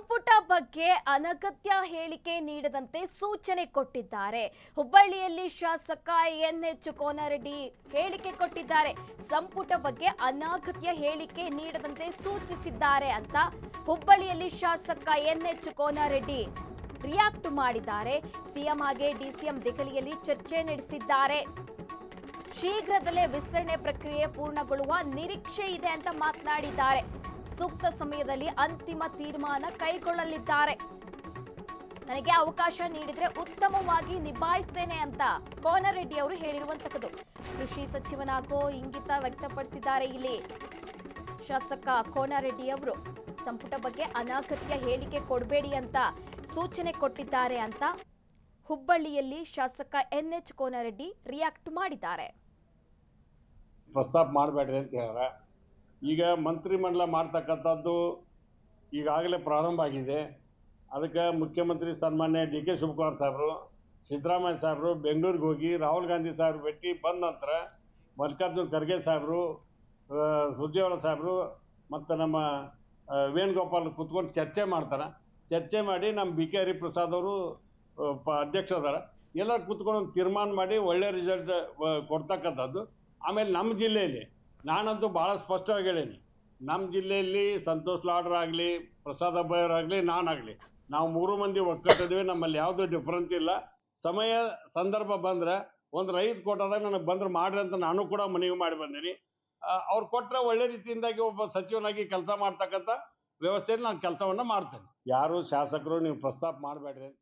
ಸಂಪುಟ ಬಗ್ಗೆ ಅನಗತ್ಯ ಹೇಳಿಕೆ ನೀಡದಂತೆ ಸೂಚನೆ ಕೊಟ್ಟಿದ್ದಾರೆ. ಹುಬ್ಬಳ್ಳಿಯಲ್ಲಿ ಶಾಸಕ ಎನ್ಎಚ್ ಕೋನರೆಡ್ಡಿ ಹೇಳಿಕೆ ಕೊಟ್ಟಿದ್ದಾರೆ. ಸಂಪುಟ ಬಗ್ಗೆ ಅನಗತ್ಯ ಹೇಳಿಕೆ ನೀಡದಂತೆ ಸೂಚಿಸಿದ್ದಾರೆ ಅಂತ ಹುಬ್ಬಳ್ಳಿಯಲ್ಲಿ ಶಾಸಕ ಎನ್ಎಚ್ ಕೋನರೆಡ್ಡಿ ರಿಯಾಕ್ಟ್ ಮಾಡಿದ್ದಾರೆ. ಸಿಎಂ ಹಾಗೆ ಡಿಸಿಎಂ ದೆಹಲಿಯಲ್ಲಿ ಚರ್ಚೆ ನಡೆಸಿದ್ದಾರೆ. ಶೀಘ್ರದಲ್ಲೇ ವಿಸ್ತರಣೆ ಪ್ರಕ್ರಿಯೆ ಪೂರ್ಣಗೊಳ್ಳುವ ನಿರೀಕ್ಷೆ ಇದೆ ಅಂತ ಮಾತನಾಡಿದ್ದಾರೆ. ಸೂಕ್ತ ಸಮಯದಲ್ಲಿ ಅಂತಿಮ ತೀರ್ಮಾನ ಕೈಗೊಳ್ಳಲಿದ್ದಾರೆ. ನನಗೆ ಅವಕಾಶ ನೀಡಿದ್ರೆ ಉತ್ತಮವಾಗಿ ನಿಭಾಯಿಸ್ತೇನೆ ಅಂತ ಕೋನರೆಡ್ಡಿ ಅವರು ಹೇಳಿರುವಂತದ್ದು. ಕೃಷಿ ಸಚಿವನಾಗೋ ಇಂಗಿತ ವ್ಯಕ್ತಪಡಿಸಿದ್ದಾರೆ. ಇಲ್ಲಿ ಶಾಸಕ ಕೋನರೆಡ್ಡಿ ಅವರು ಸಂಪುಟ ಬಗ್ಗೆ ಅನಗತ್ಯ ಹೇಳಿಕೆ ಕೊಡಬೇಡಿ ಅಂತ ಸೂಚನೆ ಕೊಟ್ಟಿದ್ದಾರೆ ಅಂತ ಹುಬ್ಬಳ್ಳಿಯಲ್ಲಿ ಶಾಸಕ ಎನ್ಎಚ್ ಕೋನರೆಡ್ಡಿ ರಿಯಾಕ್ಟ್ ಮಾಡಿದ್ದಾರೆ. ಪ್ರಸ್ತಾಪ ಮಾಡಬೇಡ್ರಿ ಅಂತ ಹೇಳ್ಯಾರ. ಈಗ ಮಂತ್ರಿಮಂಡಲ ಮಾಡ್ತಕ್ಕಂಥದ್ದು ಈಗಾಗಲೇ ಪ್ರಾರಂಭ ಆಗಿದೆ. ಅದಕ್ಕೆ ಮುಖ್ಯಮಂತ್ರಿ ಸನ್ಮಾನ್ಯ ಡಿ ಕೆ ಶಿವಕುಮಾರ್ ಸಾಹೇಬರು, ಸಿದ್ದರಾಮಯ್ಯ ಸಾಹೇಬರು ಬೆಂಗಳೂರಿಗೆ ಹೋಗಿ ರಾಹುಲ್ ಗಾಂಧಿ ಸಾಹೇಬ್ರು ಭೇಟಿ ಬಂದ ನಂತರ ಮಲ್ಲಿಕಾರ್ಜುನ್ ಖರ್ಗೆ ಸಾಹೇಬರು, ಸುರ್ಜೇವಾಲಾ ಸಾಹೇಬರು ಮತ್ತು ನಮ್ಮ ವೇಣುಗೋಪಾಲ್ ಕೂತ್ಕೊಂಡು ಚರ್ಚೆ ಮಾಡ್ತಾರೆ. ಚರ್ಚೆ ಮಾಡಿ ನಮ್ಮ ಬಿ ಕೆ ಹರಿಪ್ರಸಾದ್ ಅವರು ಅಧ್ಯಕ್ಷ ಅದಾರ. ಎಲ್ಲರೂ ಕೂತ್ಕೊಂಡು ಒಂದು ತೀರ್ಮಾನ ಮಾಡಿ ಒಳ್ಳೆ ರಿಸಲ್ಟ್ ಕೊಡ್ತಕ್ಕಂಥದ್ದು. ಆಮೇಲೆ ನಮ್ಮ ಜಿಲ್ಲೆಯಲ್ಲಿ ನಾನಂತೂ ಭಾಳ ಸ್ಪಷ್ಟವಾಗಿ ಹೇಳೀನಿ, ನಮ್ಮ ಜಿಲ್ಲೆಯಲ್ಲಿ ಸಂತೋಷ್ ಲಾಡ್ರ್ ಆಗಲಿ, ಪ್ರಸಾದ್ ಅಬ್ಬಯ್ಯವರಾಗಲಿ, ನಾನಾಗಲಿ, ನಾವು 3 ಮಂದಿ ಒಕ್ಕಟ್ಟಿದ್ವಿ. ನಮ್ಮಲ್ಲಿ ಯಾವುದೂ ಡಿಫ್ರೆನ್ಸ್ ಇಲ್ಲ. ಸಮಯ ಸಂದರ್ಭ ಬಂದರೆ ಒಂದು ರೈತ ಕೊಟ್ಟದಾಗ ನನಗೆ ಬಂದ್ರೆ ಮಾಡ್ರಿ ಅಂತ ನಾನು ಕೂಡ ಮನವಿ ಮಾಡಿ ಬಂದೀನಿ. ಅವ್ರು ಕೊಟ್ಟರೆ ಒಳ್ಳೆ ರೀತಿಯಿಂದಾಗಿ ಒಬ್ಬ ಸಚಿವನಾಗಿ ಕೆಲಸ ಮಾಡ್ತಕ್ಕಂಥ ವ್ಯವಸ್ಥೆಯಲ್ಲಿ ನಾನು ಕೆಲಸವನ್ನು ಮಾಡ್ತೇನೆ. ಯಾರು ಶಾಸಕರು ನೀವು ಪ್ರಸ್ತಾಪ ಮಾಡಬೇಡ್ರಿ ಅಂತ